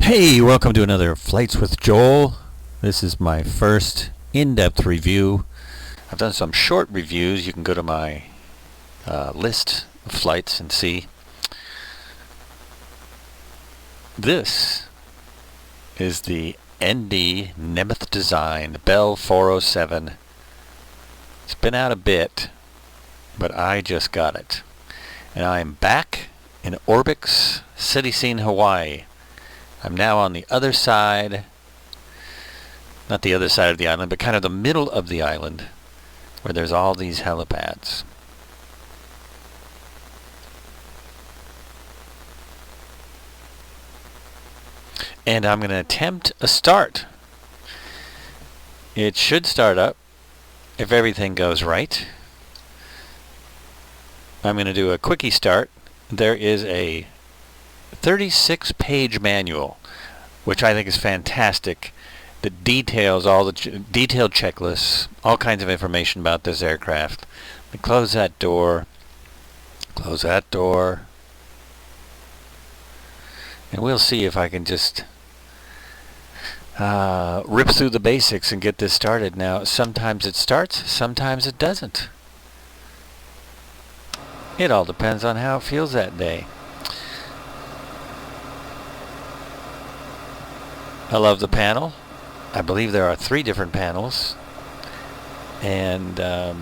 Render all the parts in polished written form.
Hey, welcome to another Flights with Joel. This is my first in-depth review. I've done some short reviews. You can go to my list of flights and see. This is the ND Nemeth Design Bell 407. It's been out a bit, but I just got it. And I am back in ORBX Cityscene, Hawaii. I'm now on the other side, not the other side of the island, but kind of the middle of the island where there's all these helipads. And I'm going to attempt a start. It should start up if everything goes right. I'm going to do a quickie start. There is a 36-page manual, which I think is fantastic, that details all the detailed checklists, all kinds of information about this aircraft. Close that door, and we'll see if I can just rip through the basics and get this started. Now, sometimes it starts, sometimes it doesn't. It all depends on how it feels that day. I love the panel. I believe there are 3 different panels, and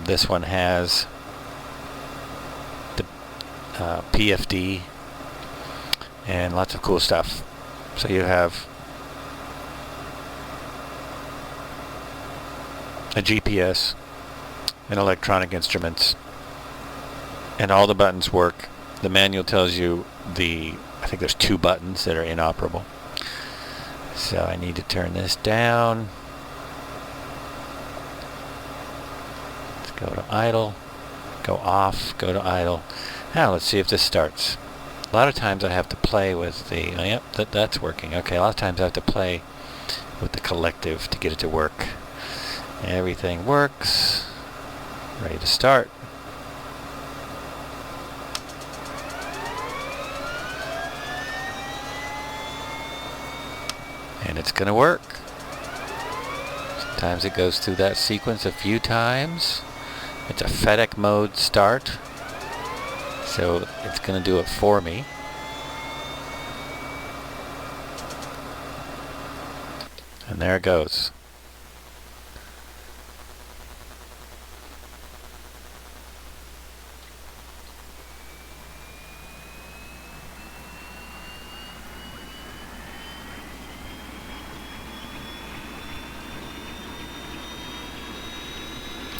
this one has the PFD and lots of cool stuff. So you have a GPS and electronic instruments, and all the buttons work. The manual tells you I think there's 2 buttons that are inoperable. So I need to turn this down. Let's go to idle, go off, go to idle. Now let's see if this starts. A lot of times I have to play with the, yep, that's working. Okay, a lot of times I have to play with the collective to get it to work. Everything works. Ready to start. And it's going to work. Sometimes it goes through that sequence a few times. It's a FedEx mode start, so it's going to do it for me. And there it goes.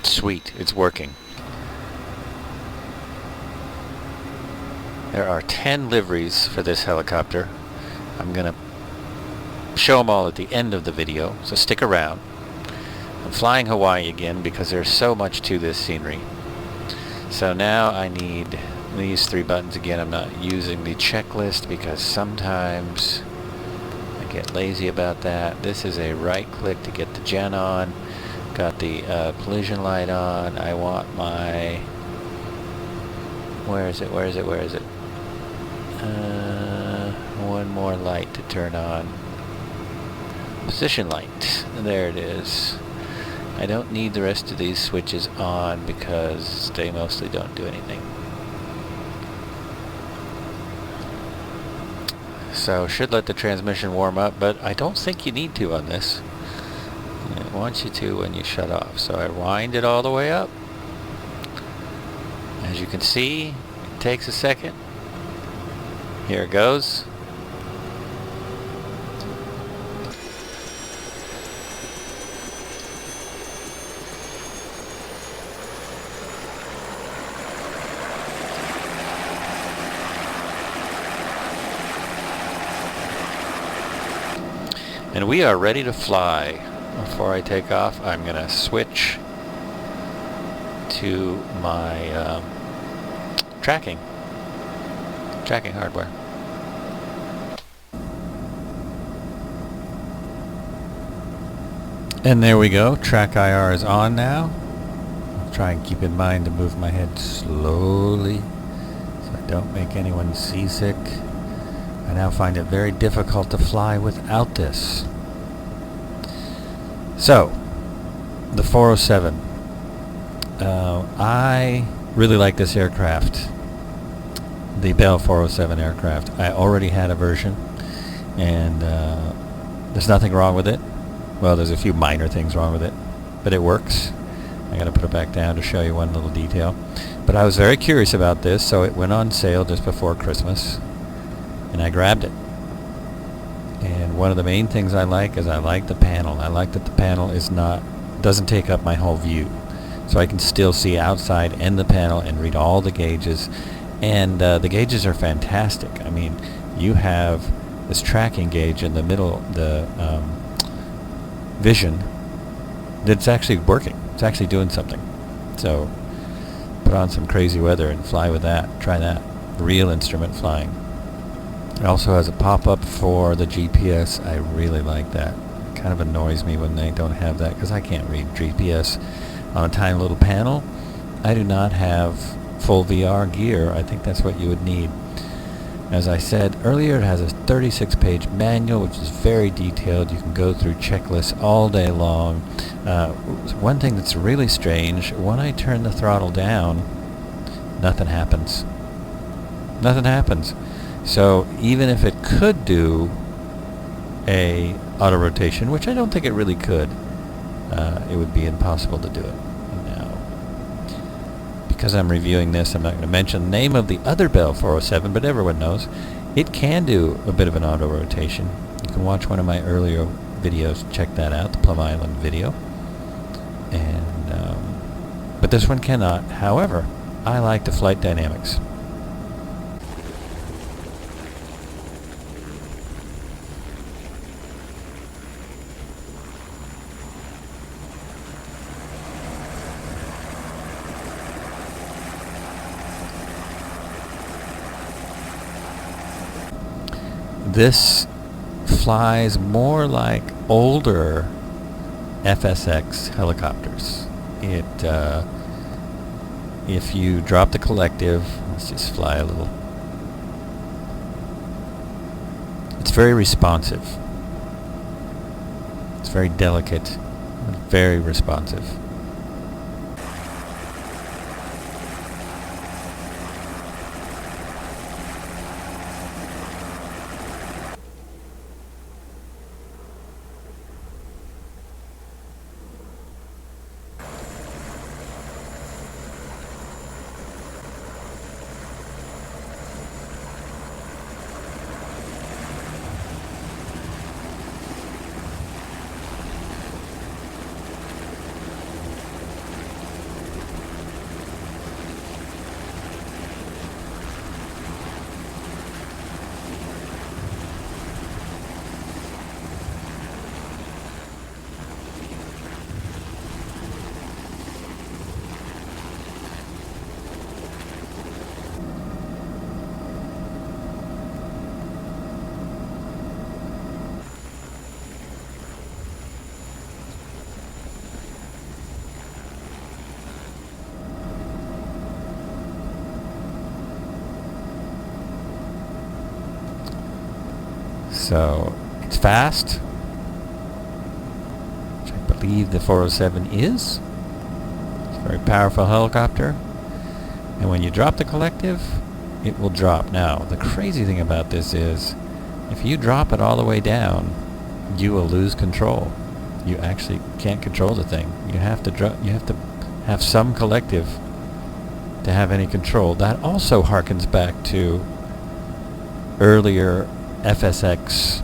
Sweet, it's working. There are 10 liveries for this helicopter. I'm going to show them all at the end of the video, so stick around. I'm flying Hawaii again because there's so much to this scenery. So now I need these 3 buttons again. I'm not using the checklist because sometimes I get lazy about that. This is a right click to get the gen on. Got the collision light on. I want my... Where is it? One more light to turn on. Position light. There it is. I don't need the rest of these switches on because they mostly don't do anything. So should let the transmission warm up, but I don't think you need to on this. It wants you to when you shut off. So I wind it all the way up. As you can see, it takes a second. Here it goes. And we are ready to fly. Before I take off, I'm going to switch to my tracking hardware. And there we go. Track IR is on now. I'll try and keep in mind to move my head slowly so I don't make anyone seasick I now find it very difficult to fly without this. So, the 407. I really like this aircraft, the Bell 407 aircraft. I already had a version, and there's nothing wrong with it. Well, there's a few minor things wrong with it, but it works. I gotta put it back down to show you one little detail. But I was very curious about this, so it went on sale just before Christmas, and I grabbed it. And one of the main things I like is I like the panel. I like that the panel doesn't take up my whole view, so I can still see outside and the panel and read all the gauges. And the gauges are fantastic. I mean, you have this tracking gauge in the middle, the vision, that's actually working. It's actually doing something. So put on some crazy weather and fly with that. Try that. Real instrument flying. It also has a pop-up for the GPS. I really like that. It kind of annoys me when they don't have that, because I can't read GPS on a tiny little panel. I do not have full VR gear. I think that's what you would need. As I said earlier, it has a 36-page manual, which is very detailed. You can go through checklists all day long. One thing that's really strange, when I turn the throttle down, nothing happens. Nothing happens. So even if it could do a auto rotation, which I don't think it really could, it would be impossible to do it. Now, because I'm reviewing this, I'm not going to mention the name of the other Bell 407, but everyone knows it can do a bit of an auto rotation. You can watch one of my earlier videos, check that out, the Plum Island video. And but this one cannot. However, I like the flight dynamics. This flies more like older FSX helicopters. If you drop the collective, let's just fly a little. It's very responsive. It's very delicate, very responsive. So it's fast, which I believe the 407 is. It's a very powerful helicopter. And when you drop the collective, it will drop. Now, the crazy thing about this is, if you drop it all the way down, you will lose control. You actually can't control the thing. You have to have some collective to have any control. That also harkens back to earlier FSX,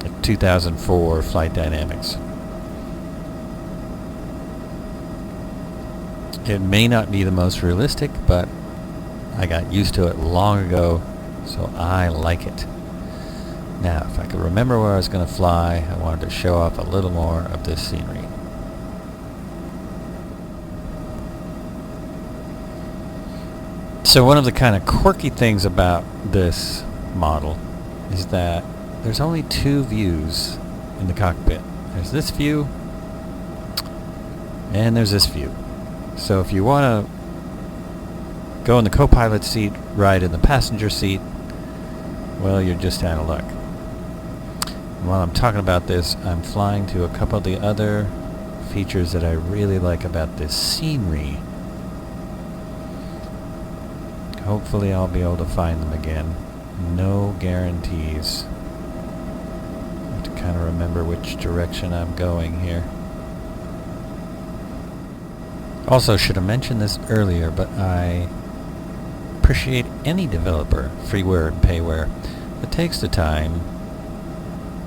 like 2004 flight dynamics. It may not be the most realistic, but I got used to it long ago, so I like it. Now, if I could remember where I was going to fly, I wanted to show off a little more of this scenery. So one of the kind of quirky things about this model is that there's only two views in the cockpit. There's this view, and there's this view. So if you want to go in the co-pilot seat, ride in the passenger seat, well, you're just out of luck. While I'm talking about this, I'm flying to a couple of the other features that I really like about this scenery. Hopefully I'll be able to find them again. No guarantees. I have to kind of remember which direction I'm going here. Also, should have mentioned this earlier, but I appreciate any developer, freeware and payware, that takes the time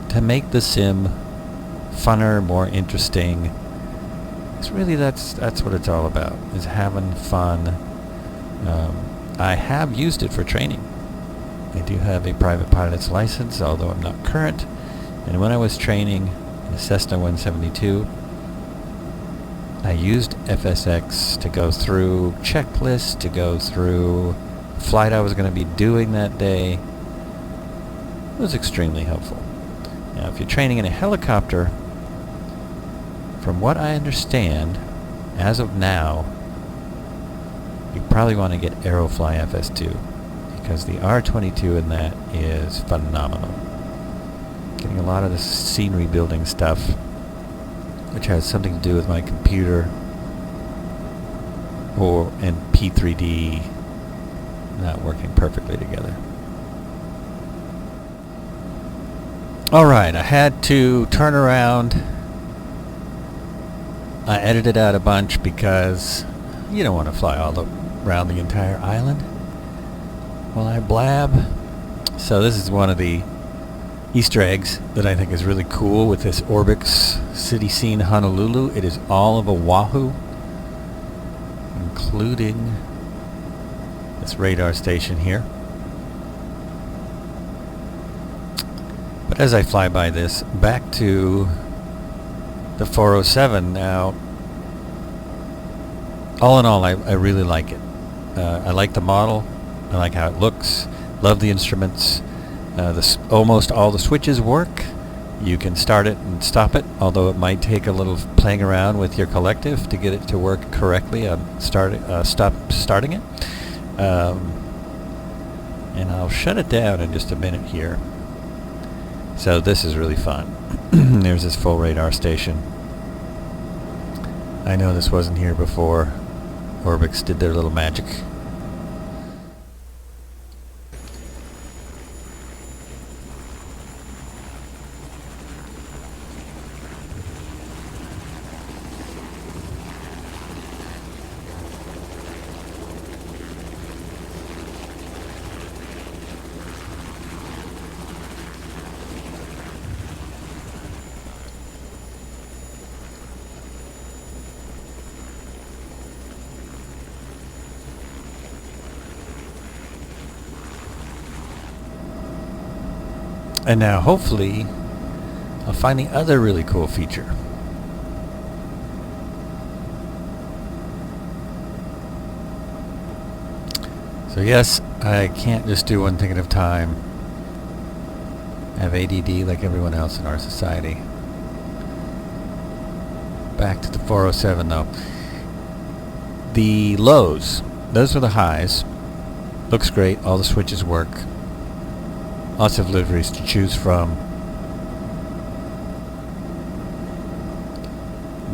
to make the sim funner, more interesting. It's really that's what it's all about, is having fun. I have used it for training. I do have a private pilot's license, although I'm not current. And when I was training in a Cessna 172, I used FSX to go through checklists, to go through flight I was going to be doing that day. It was extremely helpful. Now, if you're training in a helicopter, from what I understand, as of now, you probably want to get Aerofly FS2, because the R22 in that is phenomenal. Getting a lot of the scenery building stuff, which has something to do with my computer and P3D not working perfectly together. Alright, I had to turn around. I edited out a bunch because you don't want to fly all around the entire island while I blab. So this is one of the Easter eggs that I think is really cool with this ORBX Cityscene Honolulu. It is all of Oahu, including this radar station here. But as I fly by this, back to the 407 now, all in all, I really like it. I like the model. I like how it looks. Love the instruments. Almost all the switches work. You can start it and stop it, although it might take a little playing around with your collective to get it to work correctly on starting it. And I'll shut it down in just a minute here. So this is really fun. There's this full radar station. I know this wasn't here before ORBX did their little magic. And now hopefully I'll find the other really cool feature. So yes, I can't just do one thing at a time. I have ADD like everyone else in our society. Back to the 407 though. The lows, those are the highs. Looks great, all the switches work. Lots of liveries to choose from.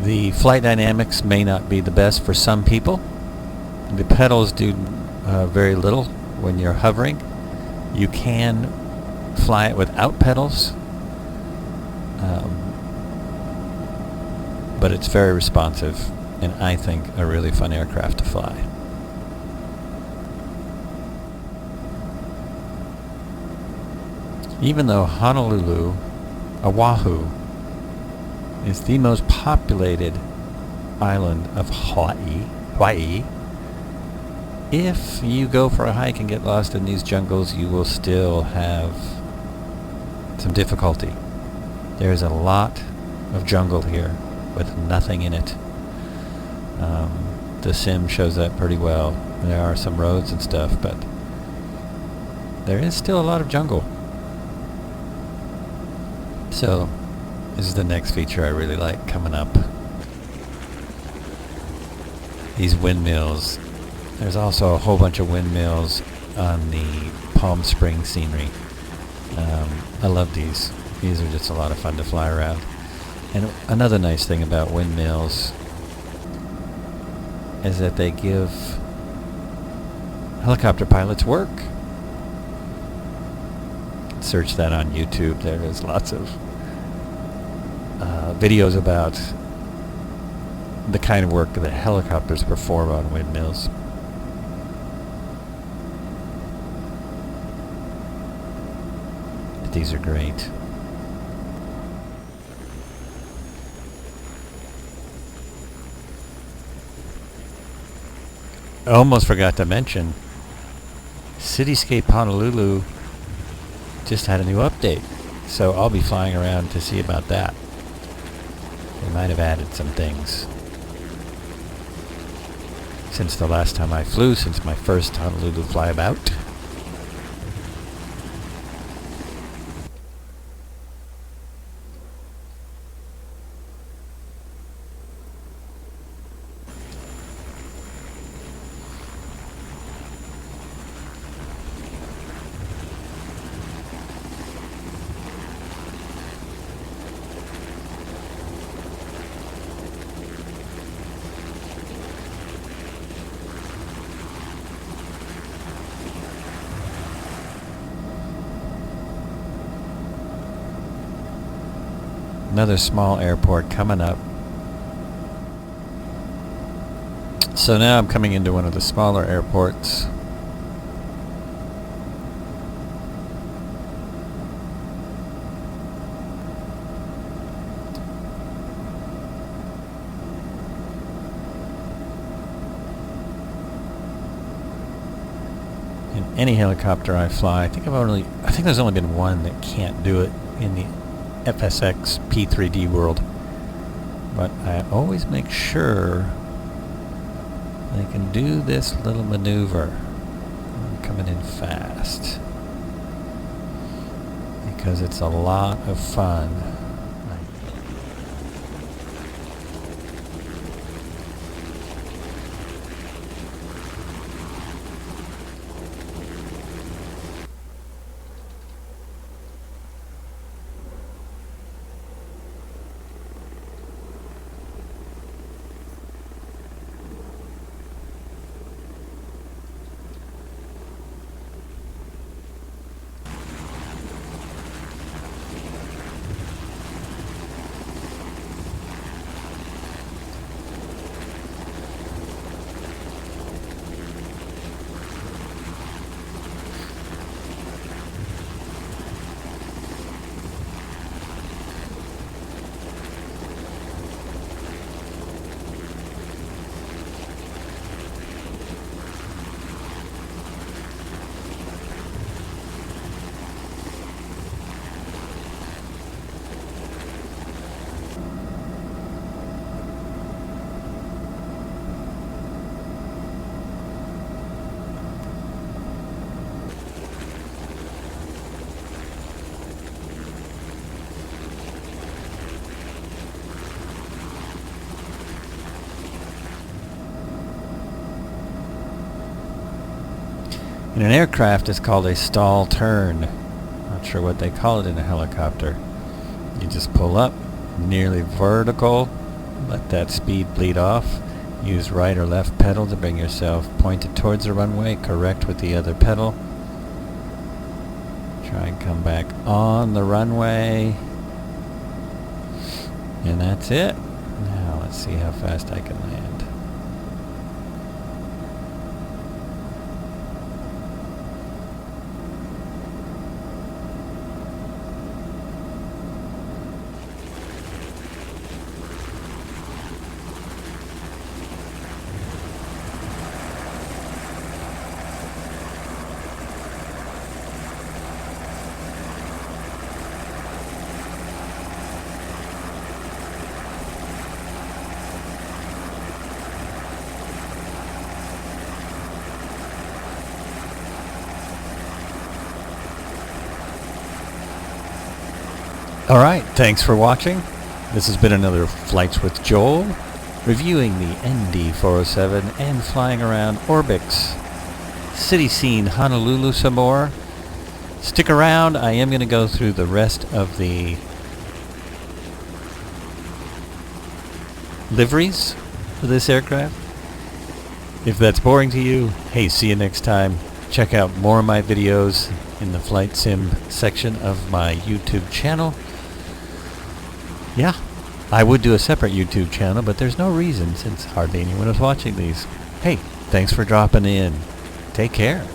The flight dynamics may not be the best for some people. The pedals do very little when you're hovering. You can fly it without pedals, but it's very responsive and I think a really fun aircraft to fly. Even though Honolulu, Oahu, is the most populated island of Hawaii, if you go for a hike and get lost in these jungles, you will still have some difficulty. There's a lot of jungle here with nothing in it. The sim shows that pretty well. There are some roads and stuff, but there is still a lot of jungle. So, this is the next feature I really like coming up. These windmills. There's also a whole bunch of windmills on the Palm Springs scenery. I love these. These are just a lot of fun to fly around. And another nice thing about windmills is that they give helicopter pilots work. Search that on YouTube. There is lots of videos about the kind of work that helicopters perform on windmills. But these are great. I almost forgot to mention, Cityscape Honolulu just had a new update, so I'll be flying around to see about that. They might have added some things since the last time I flew, since my first Honolulu flyabout. Another small airport coming up. So now I'm coming into one of the smaller airports. In any helicopter I fly, I think there's only been one that can't do it in the FSX P3D world, but I always make sure they can do this little maneuver. I'm coming in fast because it's a lot of fun. In an aircraft, it's called a stall turn. Not sure what they call it in a helicopter. You just pull up, nearly vertical, let that speed bleed off. Use right or left pedal to bring yourself pointed towards the runway, correct with the other pedal. Try and come back on the runway. And that's it. Now let's see how fast I can land. Alright, thanks for watching. This has been another Flights with Joel, reviewing the ND407 and flying around ORBX Cityscene Honolulu some more. Stick around. I am going to go through the rest of the liveries for this aircraft. If that's boring to you, hey, see you next time. Check out more of my videos in the flight sim section of my YouTube channel. Yeah, I would do a separate YouTube channel, but there's no reason since hardly anyone is watching these. Hey, thanks for dropping in. Take care.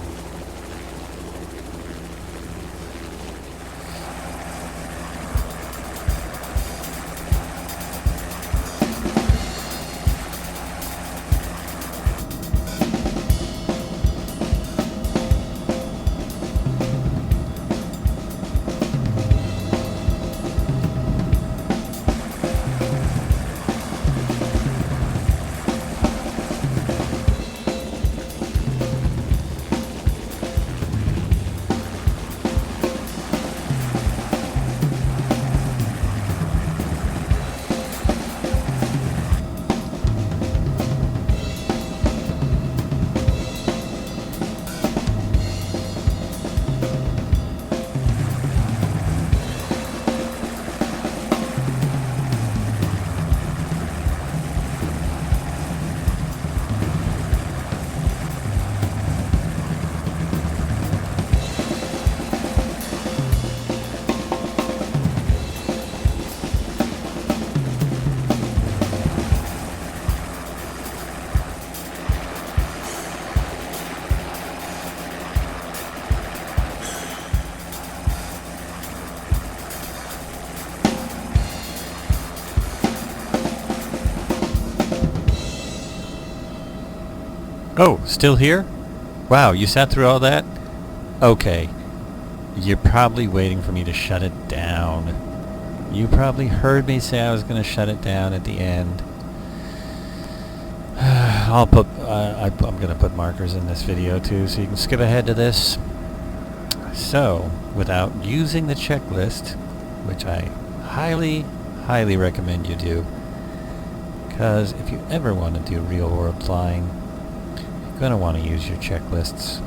Oh, still here? Wow, you sat through all that? Okay. You're probably waiting for me to shut it down. You probably heard me say I was going to shut it down at the end. I'm going to put markers in this video too, so you can skip ahead to this. So, without using the checklist, which I highly, highly recommend you do, because if you ever want to do real world flying, you're going to want to use your checklists.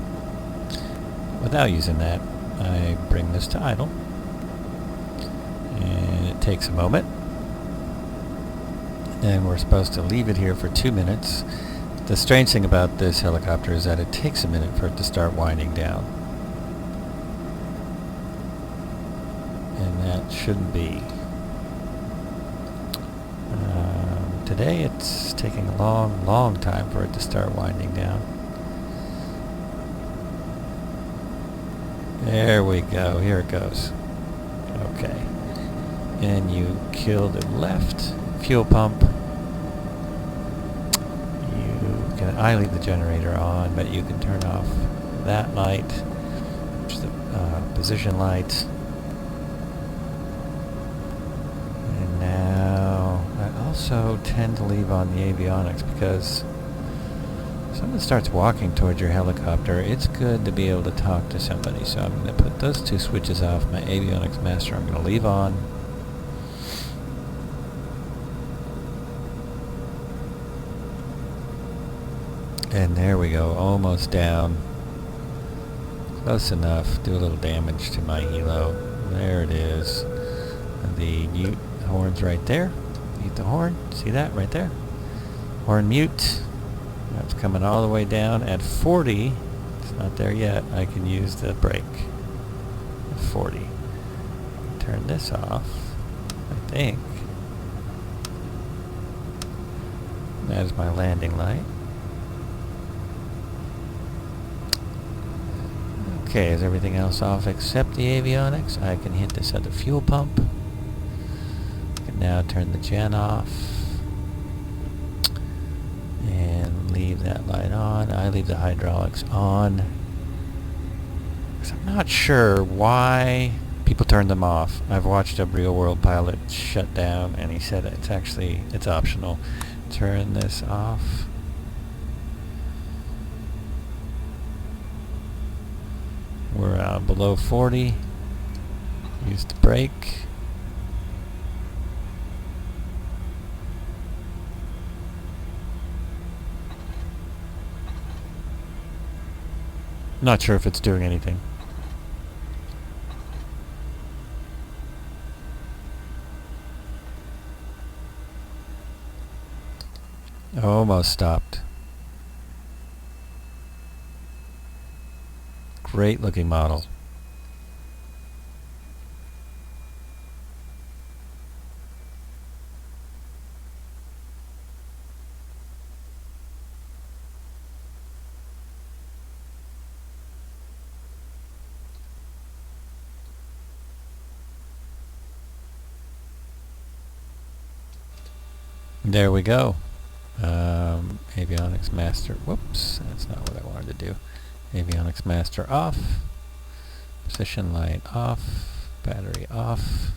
Without using that, I bring this to idle, and it takes a moment. And we're supposed to leave it here for 2 minutes. The strange thing about this helicopter is that it takes a minute for it to start winding down. And that shouldn't be. Today it's taking a long, long time for it to start winding down. There we go. Here it goes. Okay. And you kill the left fuel pump. I leave the generator on, but you can turn off that light, which is the position light. And now I also tend to leave on the avionics because if someone starts walking towards your helicopter, it's good to be able to talk to somebody. So I'm going to put those two switches off. My avionics master I'm going to leave on. And there we go, almost down. Close enough. Do a little damage to my helo. There it is. The mute horn's right there. Mute the horn. See that right there? Horn mute. That's coming all the way down. At 40, it's not there yet, I can use the brake. At 40. Turn this off, I think. That is my landing light. Okay, is everything else off except the avionics? I can hit this at the fuel pump. I can now turn the gen off. And leave that light on. I leave the hydraulics on. 'Cause I'm not sure why people turn them off. I've watched a real world pilot shut down and he said it's optional. Turn this off. We're below 40. Use the brake. Not sure if it's doing anything. Almost stopped. Great looking model. There we go. Avionics master. Whoops, that's not what I wanted to do. Avionics master off. Position light off. Battery off.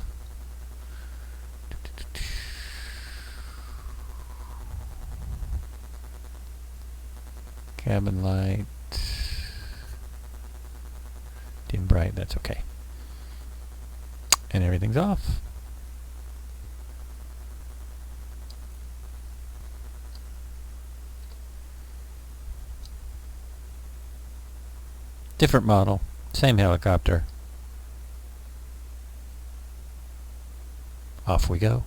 Cabin light. Dim bright, that's okay. And everything's off. Different model, same helicopter. Off we go.